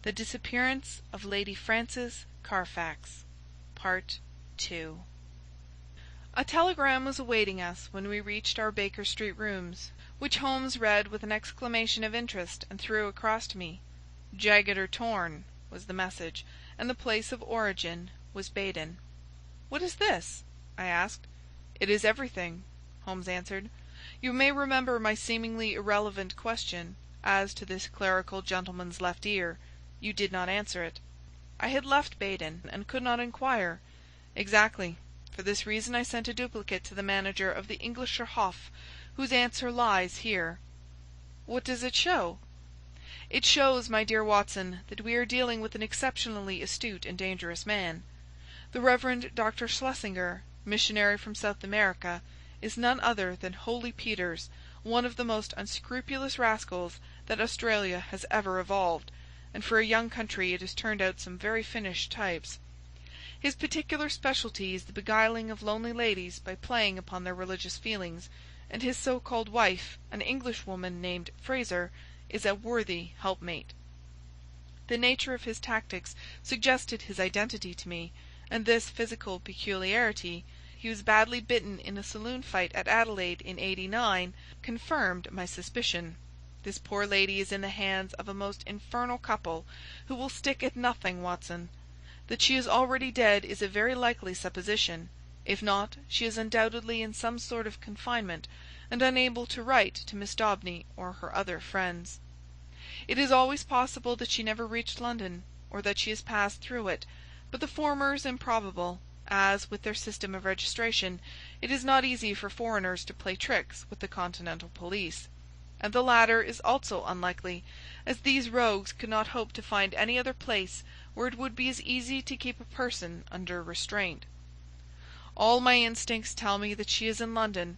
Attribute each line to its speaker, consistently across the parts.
Speaker 1: The Disappearance of Lady Frances Carfax. Part II. A telegram was awaiting us when we reached our Baker Street rooms, which Holmes read with an exclamation of interest and threw across to me. "Jagged or torn," was the message, and the place of origin was Baden. "What is this?" I asked. "It is everything," Holmes answered. "You may remember my seemingly irrelevant question as to this clerical gentleman's left ear. You did not answer it." "I had left Baden, and could not inquire." "Exactly. For this reason I sent a duplicate to the manager of the Englischer Hof, whose answer lies here." "What does it show?" "It shows, my dear Watson, that we are dealing with an exceptionally astute and dangerous man. The Reverend Dr. Schlesinger, missionary from South America, is none other than Holy Peters, one of the most unscrupulous rascals that Australia has ever evolved, and for a young country it has turned out some very finished types. His particular specialty is the beguiling of lonely ladies by playing upon their religious feelings, and his so-called wife, an Englishwoman named Fraser, is a worthy helpmate. The nature of his tactics suggested his identity to me, and this physical peculiarity, he was badly bitten in a saloon fight at Adelaide in '89, confirmed my suspicion. This poor lady is in the hands of a most infernal couple, who will stick at nothing, Watson. That she is already dead is a very likely supposition. If not, she is undoubtedly in some sort of confinement, and unable to write to Miss Daubeny or her other friends. It is always possible that she never reached London, or that she has passed through it, but the former is improbable, as, with their system of registration, it is not easy for foreigners to play tricks with the continental police. And the latter is also unlikely, as these rogues could not hope to find any other place where it would be as easy to keep a person under restraint. All my instincts tell me that she is in London,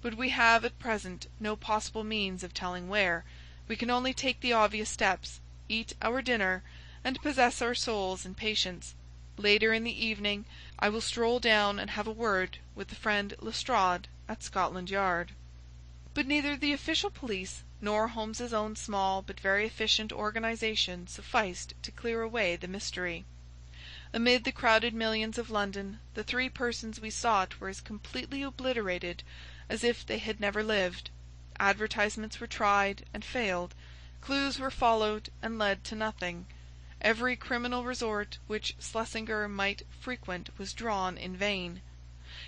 Speaker 1: but we have at present no possible means of telling where. We can only take the obvious steps, eat our dinner, and possess our souls in patience. Later in the evening I will stroll down and have a word with the friend Lestrade at Scotland Yard." But neither the official police nor Holmes's own small but very efficient organization sufficed to clear away the mystery. Amid the crowded millions of London, the three persons we sought were as completely obliterated as if they had never lived. Advertisements were tried and failed. Clues were followed and led to nothing. Every criminal resort which Schlesinger might frequent was drawn in vain.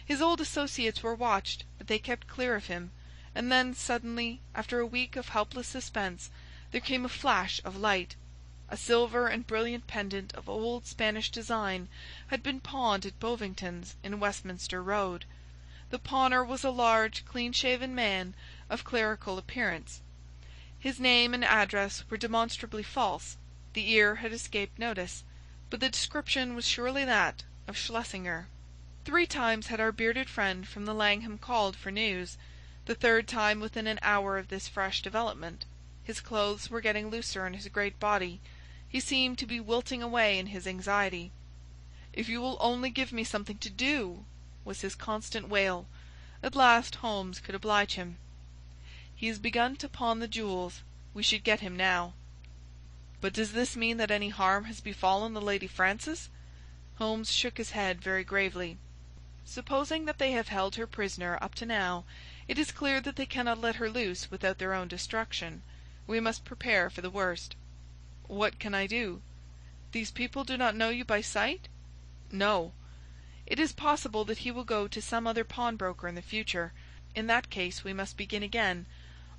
Speaker 1: His old associates were watched, but they kept clear of him. And then, suddenly, after a week of helpless suspense, there came a flash of light. A silver and brilliant pendant of old Spanish design had been pawned at Bovington's in Westminster Road. The pawner was a large, clean-shaven man of clerical appearance. His name and address were demonstrably false. The ear had escaped notice, but the description was surely that of Schlesinger. 3 times had our bearded friend from the Langham called for news. The 3rd time within an hour of this fresh development. His clothes were getting looser on his great body. He seemed to be wilting away in his anxiety. "If you will only give me something to do," was his constant wail. At last Holmes could oblige him. "He has begun to pawn the jewels. We should get him now." "But does this mean that any harm has befallen the Lady Frances?" Holmes shook his head very gravely. "Supposing that they have held her prisoner up to now, it is clear that they cannot let her loose without their own destruction. We must prepare for the worst." "What can I do?" "These people do not know you by sight?" "No." "It is possible that he will go to some other pawnbroker in the future. In that case we must begin again.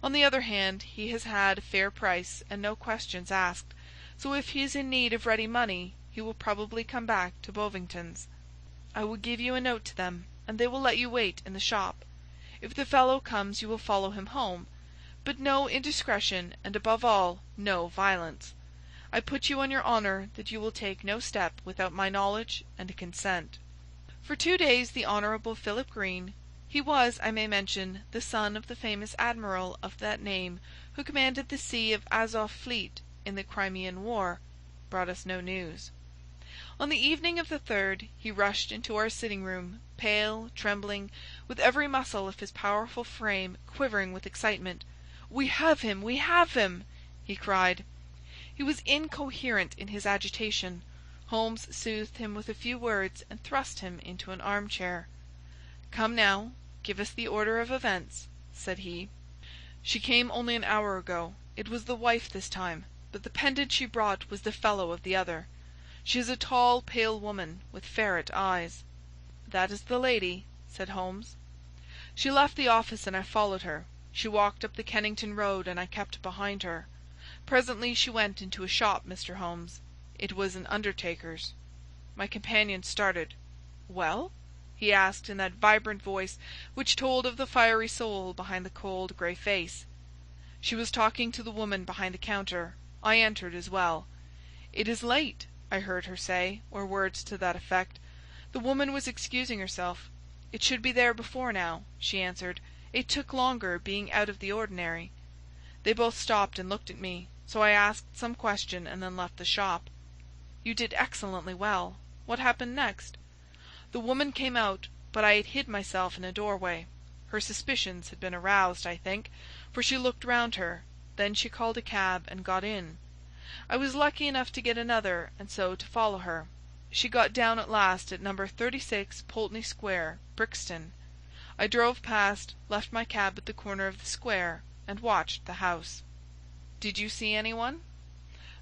Speaker 1: On the other hand, he has had a fair price and no questions asked, so if he is in need of ready money he will probably come back to Bovington's. I will give you a note to them, and they will let you wait in the shop. If the fellow comes you will follow him home, but no indiscretion, and above all, no violence. I put you on your honour that you will take no step without my knowledge and consent." For 2 days the Honourable Philip Green, he was, I may mention, the son of the famous admiral of that name who commanded the Sea of Azov fleet in the Crimean War, brought us no news. On the evening of the 3rd he rushed into our sitting-room, pale, trembling, with every muscle of his powerful frame quivering with excitement. "We have him! We have him!" he cried. He was incoherent in his agitation. Holmes soothed him with a few words and thrust him into an armchair. "Come now, give us the order of events," said he. "She came only an hour ago. It was the wife this time, but the pendant she brought was the fellow of the other. She is a tall, pale woman, with ferret eyes." "That is the lady," said Holmes. "She left the office and I followed her. She walked up the Kennington Road and I kept behind her. Presently she went into a shop, Mr. Holmes. It was an undertaker's." My companion started. "Well?" he asked in that vibrant voice which told of the fiery soul behind the cold grey face. "She was talking to the woman behind the counter. I entered as well. 'It is late,' I heard her say, or words to that effect. The woman was excusing herself. 'It should be there before now,' she answered. 'It took longer, being out of the ordinary.' They both stopped and looked at me, so I asked some question and then left the shop." "You did excellently well. What happened next?" "The woman came out, but I had hid myself in a doorway. Her suspicions had been aroused, I think, for she looked round her. Then she called a cab and got in. I was lucky enough to get another and so to follow her. She got down at last at No. 36 Pulteney Square, Brixton. I drove past, left my cab at the corner of the square, and watched the house." "Did you see anyone?"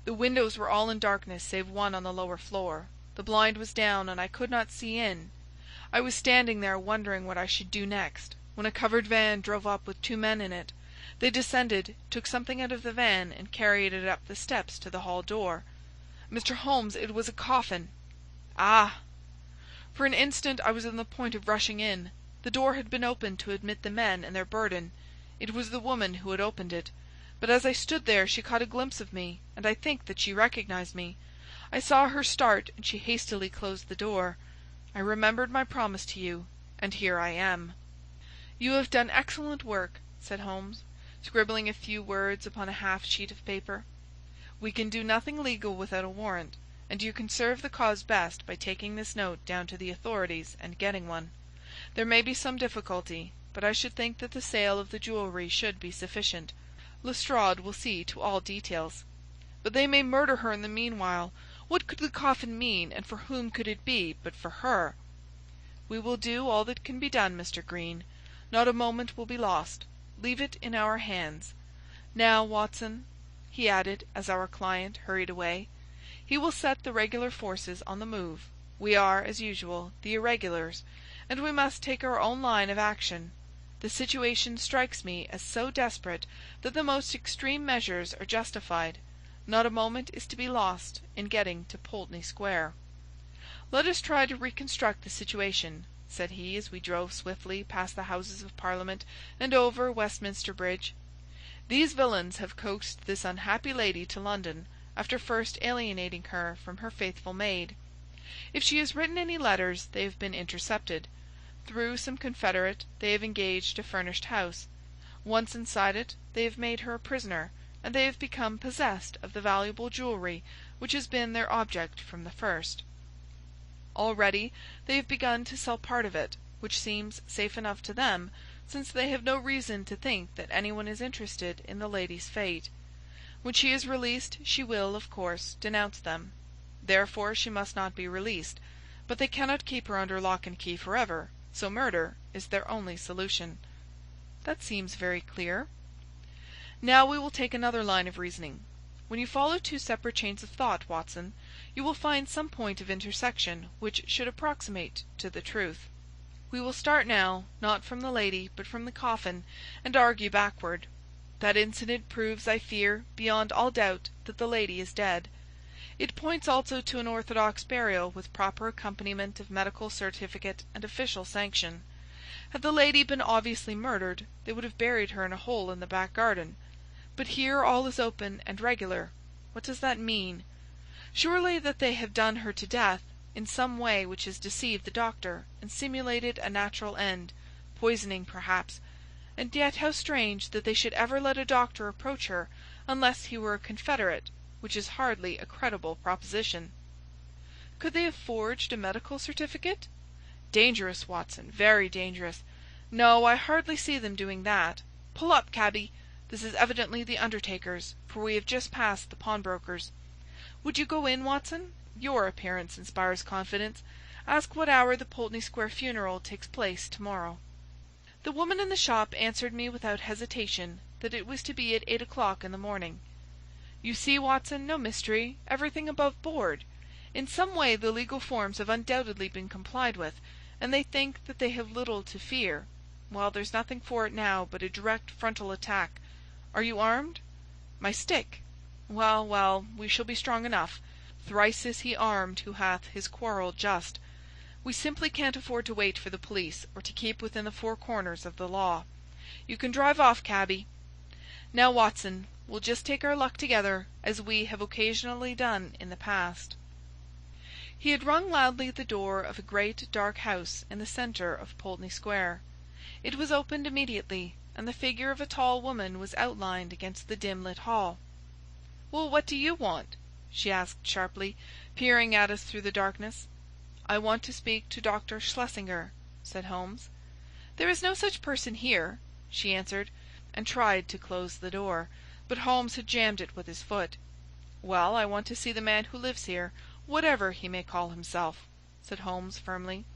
Speaker 1: "The windows were all in darkness save one on the lower floor. The blind was down and I could not see in. I was standing there wondering what I should do next, when a covered van drove up with 2 men in it. They descended, took something out of the van, and carried it up the steps to the hall door. Mr. Holmes, it was a coffin." "Ah!" "For an instant I was on the point of rushing in. The door had been opened to admit the men and their burden. It was the woman who had opened it. But as I stood there she caught a glimpse of me, and I think that she recognized me. I saw her start, and she hastily closed the door. I remembered my promise to you, and here I am." "You have done excellent work," said Holmes, scribbling a few words upon a half sheet of paper. "We can do nothing legal without a warrant, and you can serve the cause best by taking this note down to the authorities and getting one. There may be some difficulty, but I should think that the sale of the jewellery should be sufficient. Lestrade will see to all details." "But they may murder her in the meanwhile. What could the coffin mean, and for whom could it be but for her?" "We will do all that can be done, Mr. Green. Not a moment will be lost. Leave it in our hands. Now, Watson," he added, as our client hurried away, "he will set the regular forces on the move. We are, as usual, the irregulars, and we must take our own line of action. The situation strikes me as so desperate that the most extreme measures are justified. Not a moment is to be lost in getting to Pulteney Square. Let us try to reconstruct the situation," said he, as we drove swiftly past the Houses of Parliament and over Westminster Bridge. "These villains have coaxed this unhappy lady to London, after first alienating her from her faithful maid. If she has written any letters, they have been intercepted. Through some confederate, they have engaged a furnished house. Once inside it, they have made her a prisoner, and they have become possessed of the valuable jewellery which has been their object from the first. Already they have begun to sell part of it, which seems safe enough to them, since they have no reason to think that anyone is interested in the lady's fate. When she is released she will, of course, denounce them. Therefore she must not be released, but they cannot keep her under lock and key forever, so murder is their only solution." "That seems very clear." "Now we will take another line of reasoning. When you follow 2 separate chains of thought, Watson, you will find some point of intersection which should approximate to the truth. We will start now, not from the lady, but from the coffin, and argue backward. That incident proves, I fear, beyond all doubt, that the lady is dead. It points also to an orthodox burial with proper accompaniment of medical certificate and official sanction. Had the lady been obviously murdered, they would have buried her in a hole in the back garden. But here all is open and regular. What does that mean? Surely that they have done her to death, in some way which has deceived the doctor, and simulated a natural end, poisoning perhaps. And yet how strange that they should ever let a doctor approach her, unless he were a confederate, which is hardly a credible proposition. Could they have forged a medical certificate? Dangerous, Watson, very dangerous. No, I hardly see them doing that. Pull up, cabby! This is evidently the undertaker's, for we have just passed the pawnbroker's. Would you go in, Watson? Your appearance inspires confidence. Ask what hour the Pulteney Square funeral takes place tomorrow." The woman in the shop answered me without hesitation that it was to be at 8 o'clock in the morning. "You see, Watson, no mystery, everything above board. In some way the legal forms have undoubtedly been complied with, and they think that they have little to fear. Well, there's nothing for it now but a direct frontal attack. Are you armed?" "My stick." "Well, well, we shall be strong enough. Thrice is he armed who hath his quarrel just. We simply can't afford to wait for the police, or to keep within the four corners of the law. You can drive off, cabby. Now, Watson, we'll just take our luck together, as we have occasionally done in the past." He had rung loudly at the door of a great dark house in the centre of Pulteney Square. It was opened immediately, and the figure of a tall woman was outlined against the dim-lit hall. "Well, what do you want?" she asked sharply, peering at us through the darkness. "I want to speak to Dr. Schlesinger," said Holmes. "There is no such person here," she answered, and tried to close the door, but Holmes had jammed it with his foot. "Well, I want to see the man who lives here, whatever he may call himself," said Holmes firmly.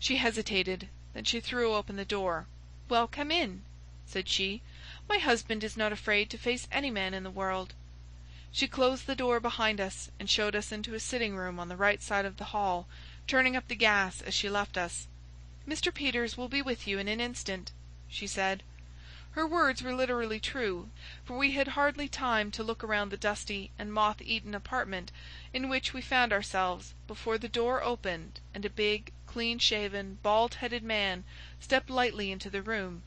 Speaker 1: She hesitated, then she threw open the door. "Well, come in," said she. "My husband is not afraid to face any man in the world." She closed the door behind us, and showed us into a sitting-room on the right side of the hall, turning up the gas as she left us. "Mr. Peters will be with you in an instant," she said. Her words were literally true, for we had hardly time to look around the dusty and moth-eaten apartment in which we found ourselves before the door opened and a big, clean-shaven, bald-headed man stepped lightly into the room.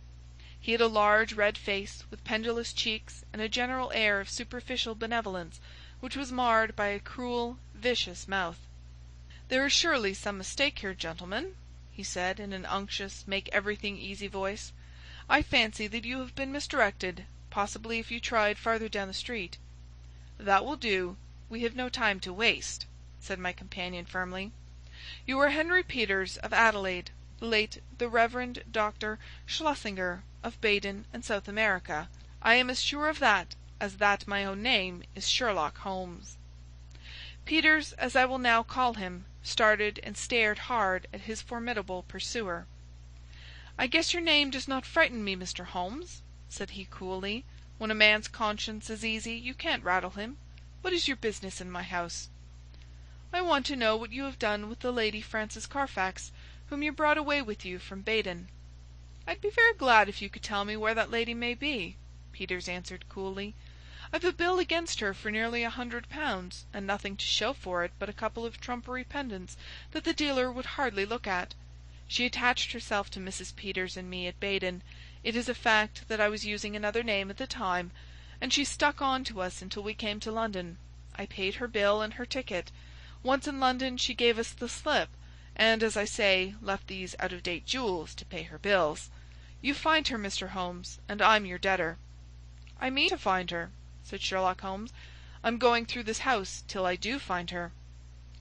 Speaker 1: He had a large red face, with pendulous cheeks and a general air of superficial benevolence which was marred by a cruel, vicious mouth. "There is surely some mistake here, gentlemen," he said in an unctuous, make-everything-easy voice. "I fancy that you have been misdirected, possibly if you tried farther down the street." "That will do. We have no time to waste," said my companion firmly. "You are Henry Peters of Adelaide, the late the Reverend Dr. Schlesinger of Baden and South America. I am as sure of that as that my own name is Sherlock Holmes." Peters, as I will now call him, started and stared hard at his formidable pursuer. "I guess your name does not frighten me, Mr. Holmes," said he coolly. "When a man's conscience is easy, you can't rattle him. What is your business in my house?" "I want to know what you have done with the Lady Frances Carfax, whom you brought away with you from Baden." "I'd be very glad if you could tell me where that lady may be," Peters answered coolly. "I've a bill against her for nearly £100, and nothing to show for it but a couple of trumpery pendants that the dealer would hardly look at. She attached herself to Mrs. Peters and me at Baden. It is a fact that I was using another name at the time, and she stuck on to us until we came to London. I paid her bill and her ticket. Once in London she gave us the slip, and, as I say, left these out-of-date jewels to pay her bills. You find her, Mr. Holmes, and I'm your debtor." "I mean to find her," said Sherlock Holmes. "I'm going through this house till I do find her."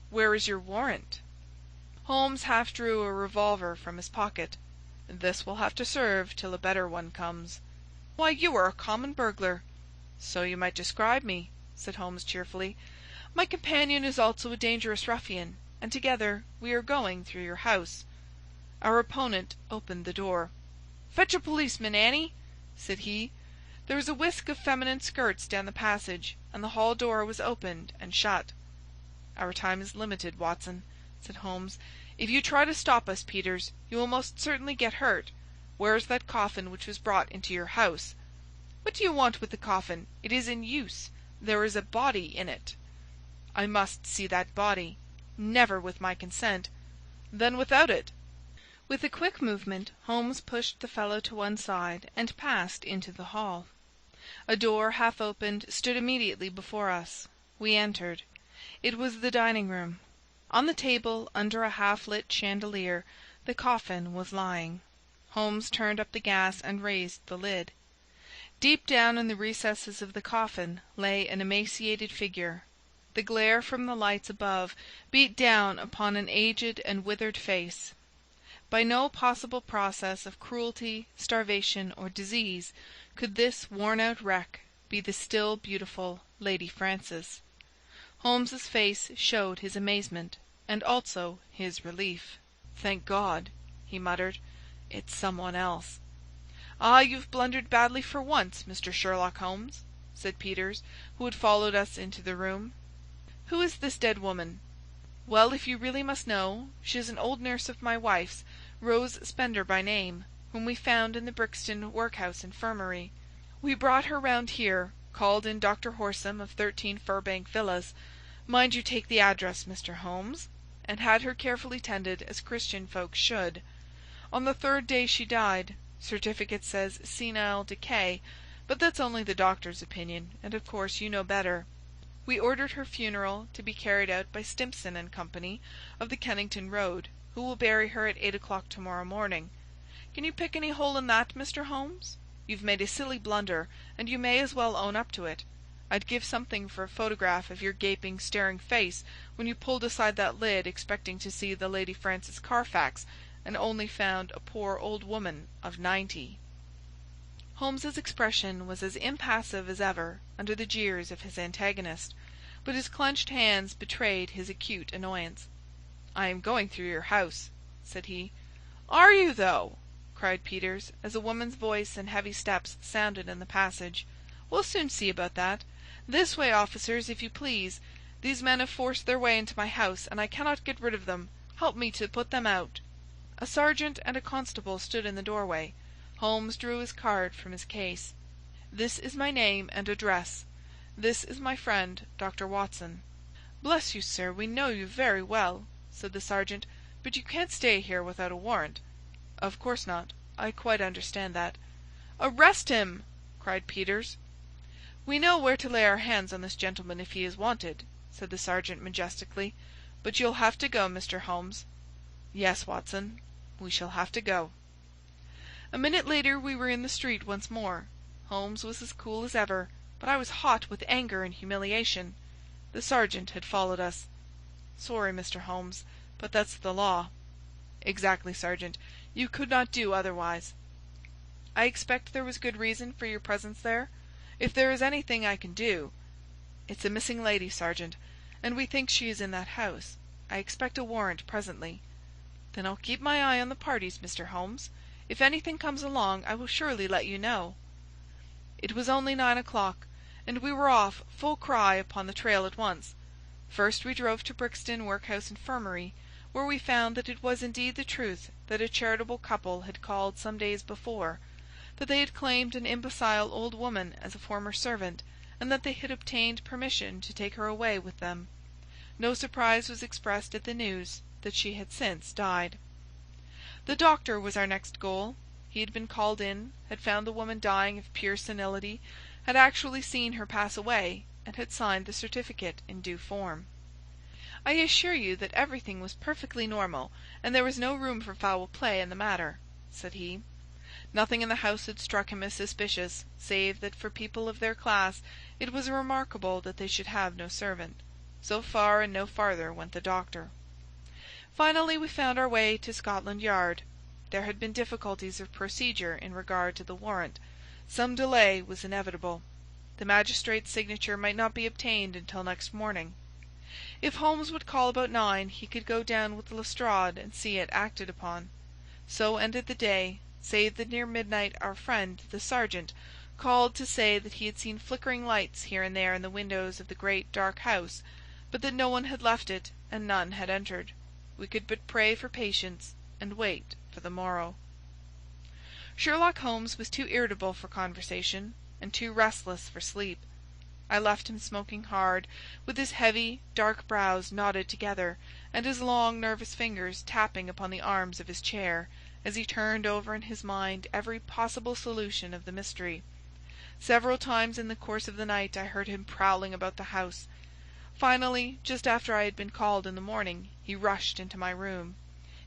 Speaker 1: "Where is your warrant?" Holmes half drew a revolver from his pocket. "This will have to serve till a better one comes." "Why, you are a common burglar." "So you might describe me," said Holmes cheerfully. "My companion is also a dangerous ruffian, and together we are going through your house." Our opponent opened the door. "Fetch a policeman, Annie," said he. There was a whisk of feminine skirts down the passage, and the hall door was opened and shut. "Our time is limited, Watson," said Holmes. "If you try to stop us, Peters, you will most certainly get hurt. Where is that coffin which was brought into your house?" "What do you want with the coffin? It is in use. There is a body in it." "I must see that body." "Never with my consent." "Then without it." With a quick movement Holmes pushed the fellow to one side and passed into the hall. A door, half opened, stood immediately before us. We entered. It was the dining-room. On the table, under a half-lit chandelier, the coffin was lying. Holmes turned up the gas and raised the lid. Deep down in the recesses of the coffin lay an emaciated figure. The glare from the lights above beat down upon an aged and withered face. By no possible process of cruelty, starvation, or disease Could this worn-out wreck be the still beautiful Lady Frances? Holmes's face showed his amazement, and also his relief. "Thank God," he muttered, "it's someone else." "Ah, you've blundered badly for once, Mr. Sherlock Holmes," said Peters, who had followed us into the room. "Who is this dead woman?" "Well, if you really must know, she is an old nurse of my wife's, Rose Spender by name, whom we found in the Brixton Workhouse Infirmary. We brought her round here, called in Dr. Horsam of 13 Furbank Villas—mind you take the address, Mr. Holmes—and had her carefully tended as Christian folks should. On the 3rd day she died. Certificate says senile decay, but that's only the doctor's opinion, and of course you know better. We ordered her funeral to be carried out by Stimpson and Company, of the Kennington Road, who will bury her at 8 o'clock tomorrow morning. Can you pick any hole in that, Mr. Holmes? You've made a silly blunder, and you may as well own up to it. I'd give something for a photograph of your gaping, staring face when you pulled aside that lid expecting to see the Lady Frances Carfax, and only found a poor old woman of 90. Holmes's expression was as impassive as ever under the jeers of his antagonist, but his clenched hands betrayed his acute annoyance. "I am going through your house," said he. "Are you, though?" cried Peters, as a woman's voice and heavy steps sounded in the passage. "We'll soon see about that. This way, officers, if you please. These men have forced their way into my house, and I cannot get rid of them. Help me to put them out." A sergeant and a constable stood in the doorway. Holmes drew his card from his case. "This is my name and address. This is my friend, Dr. Watson." "Bless you, sir, we know you very well," said the sergeant, "but you can't stay here without a warrant." "Of course not. I quite understand that." "Arrest him!" cried Peters. "We know where to lay our hands on this gentleman if he is wanted," said the sergeant majestically. "But you'll have to go, Mr. Holmes." "Yes, Watson, we shall have to go." A minute later we were in the street once more. Holmes was as cool as ever, but I was hot with anger and humiliation. The sergeant had followed us. "Sorry, Mr. Holmes, but that's the law." "Exactly, Sergeant. You could not do otherwise." "I expect there was good reason for your presence there? If there is anything I can do—" "It's a missing lady, Sergeant, and we think she is in that house. I expect a warrant presently." "Then I'll keep my eye on the parties, Mr. Holmes. If anything comes along, I will surely let you know." It was only 9 o'clock, and we were off full cry upon the trail at once. First we drove to Brixton Workhouse Infirmary, where we found that it was indeed the truth that a charitable couple had called some days before, that they had claimed an imbecile old woman as a former servant, and that they had obtained permission to take her away with them. No surprise was expressed at the news that she had since died. The doctor was our next goal. He had been called in, had found the woman dying of pure senility, had actually seen her pass away, and had signed the certificate in due form. "I assure you that everything was perfectly normal, and there was no room for foul play in the matter," said he. Nothing in the house had struck him as suspicious, save that for people of their class it was remarkable that they should have no servant. So far and no farther went the doctor. Finally we found our way to Scotland Yard. There had been difficulties of procedure in regard to the warrant. Some delay was inevitable. The magistrate's signature might not be obtained until next morning. If Holmes would call about 9, he could go down with Lestrade and see it acted upon. So ended the day, save that near midnight our friend, the sergeant, called to say that he had seen flickering lights here and there in the windows of the great dark house, but that no one had left it and none had entered. We could but pray for patience and wait for the morrow. Sherlock Holmes was too irritable for conversation, and too restless for sleep. I left him smoking hard, with his heavy, dark brows knotted together, and his long, nervous fingers tapping upon the arms of his chair, as he turned over in his mind every possible solution of the mystery. Several times in the course of the night I heard him prowling about the house. Finally, just after I had been called in the morning, he rushed into my room.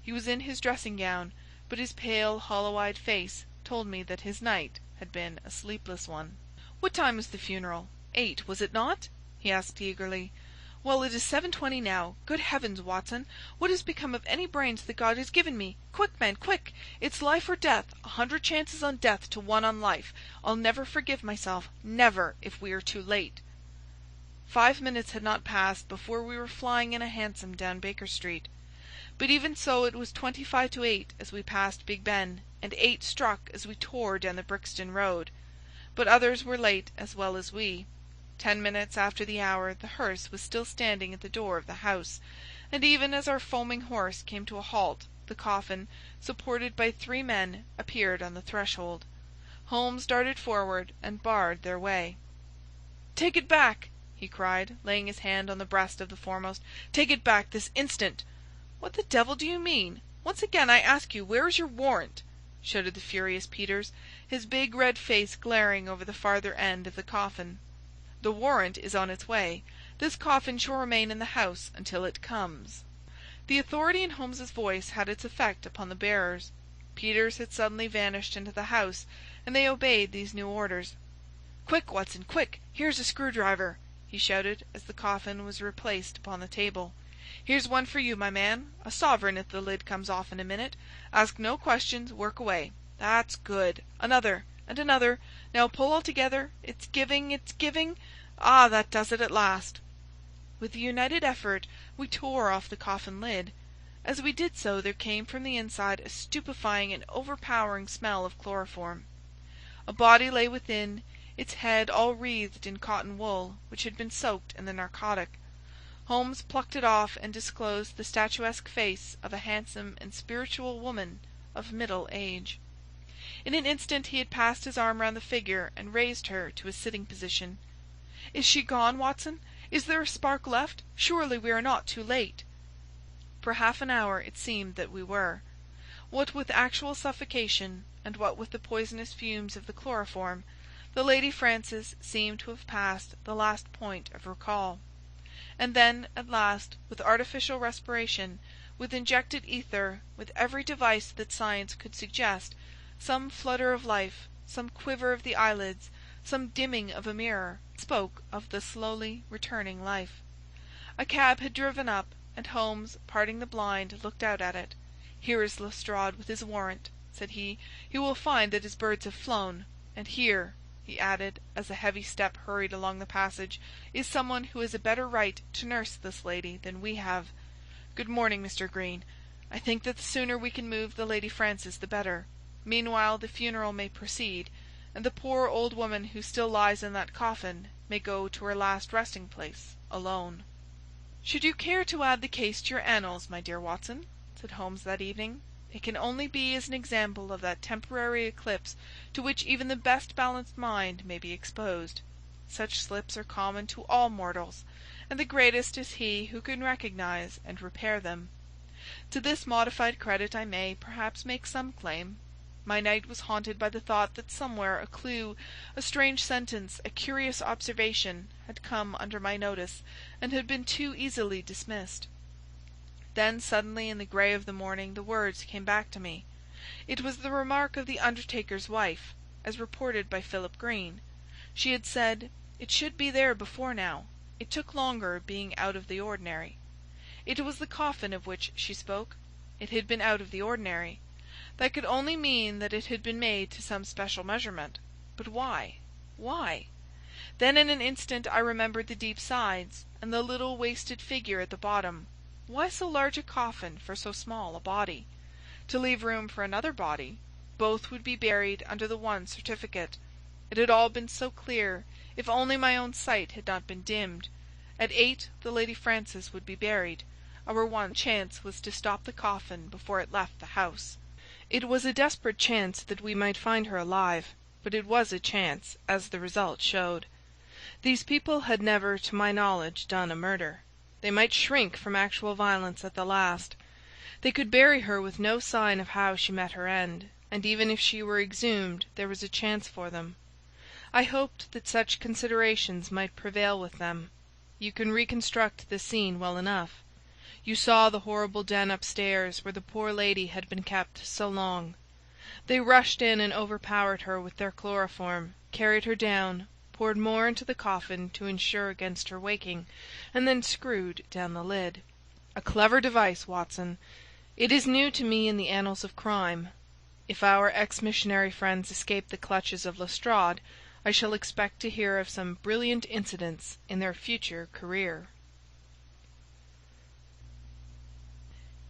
Speaker 1: He was in his dressing-gown, but his pale, hollow-eyed face told me that his night had been a sleepless one. "What time was the funeral? 8, was it not?" he asked eagerly. Well, it is 7:20 now. Good heavens, Watson, what has become of any brains that God has given me? Quick, man, quick! It's life or death, 100 chances on death to 1 on life. I'll never forgive myself, never, if we are too late." 5 minutes had not passed before we were flying in a hansom down Baker Street. But even so it was 25 to 8 as we passed Big Ben, and 8 struck as we tore down the Brixton Road. But others were late as well as we. 10 minutes after the hour the hearse was still standing at the door of the house, and even as our foaming horse came to a halt, the coffin, supported by 3 men, appeared on the threshold. Holmes darted forward and barred their way. "Take it back!" he cried, laying his hand on the breast of the foremost. "Take it back this instant!" "What the devil do you mean? Once again I ask you, where is your warrant?" shouted the furious Peters, his big red face glaring over the farther end of the coffin. "The warrant is on its way. This coffin shall remain in the house until it comes." The authority in Holmes's voice had its effect upon the bearers. Peters had suddenly vanished into the house, and they obeyed these new orders. "Quick, Watson, quick! Here's a screwdriver!" he shouted, as the coffin was replaced upon the table. "Here's one for you, my man. A sovereign if the lid comes off in a minute. Ask no questions, work away. That's good. Another, and another. Now pull all together. It's giving, it's giving. Ah, that does it at last." With a united effort we tore off the coffin lid. As we did so there came from the inside a stupefying and overpowering smell of chloroform. A body lay within, its head all wreathed in cotton wool, which had been soaked in the narcotic. Holmes plucked it off and disclosed the statuesque face of a handsome and spiritual woman of middle age. In an instant he had passed his arm round the figure and raised her to a sitting position. "Is she gone, Watson? Is there a spark left? Surely we are not too late." For half an hour it seemed that we were. What with actual suffocation, and what with the poisonous fumes of the chloroform, the Lady Frances seemed to have passed the last point of recall. And then, at last, with artificial respiration, with injected ether, with every device that science could suggest, some flutter of life, some quiver of the eyelids, some dimming of a mirror, spoke of the slowly returning life. A cab had driven up, and Holmes, parting the blind, looked out at it. "Here is Lestrade with his warrant," said he. "He will find that his birds have flown. And here," he added, as a heavy step hurried along the passage, "is someone who has a better right to nurse this lady than we have. Good morning, Mr. Green. I think that the sooner we can move the Lady Frances the better. Meanwhile the funeral may proceed, and the poor old woman who still lies in that coffin may go to her last resting-place alone." "Should you care to add the case to your annals, my dear Watson," said Holmes that evening, "it can only be as an example of that temporary eclipse to which even the best balanced mind may be exposed. Such slips are common to all mortals, and the greatest is he who can recognize and repair them. To this modified credit I may, perhaps, make some claim. My night was haunted by the thought that somewhere a clue, a strange sentence, a curious observation, had come under my notice, and had been too easily dismissed. Then suddenly in the grey of the morning the words came back to me. It was the remark of the undertaker's wife, as reported by Philip Green. She had said, "It should be there before now. It took longer, being out of the ordinary." It was the coffin of which she spoke. It had been out of the ordinary. That could only mean that it had been made to some special measurement. But why? Why? Then in an instant I remembered the deep sides, and the little wasted figure at the bottom. Why so large a coffin for so small a body? To leave room for another body. Both would be buried under the one certificate. It had all been so clear, if only my own sight had not been dimmed. At 8 the Lady Frances would be buried. Our one chance was to stop the coffin before it left the house. It was a desperate chance that we might find her alive, but it was a chance, as the result showed. These people had never, to my knowledge, done a murder. They might shrink from actual violence at the last. They could bury her with no sign of how she met her end, and even if she were exhumed there was a chance for them. I hoped that such considerations might prevail with them. You can reconstruct the scene well enough. You saw the horrible den upstairs where the poor lady had been kept so long. They rushed in and overpowered her with their chloroform, carried her down, poured more into the coffin to insure against her waking, and then screwed down the lid. "A clever device, Watson. It is new to me in the annals of crime. If our ex-missionary friends escape the clutches of Lestrade, I shall expect to hear of some brilliant incidents in their future career."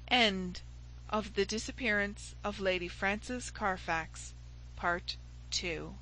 Speaker 1: End of The Disappearance of Lady Frances Carfax, Part 2.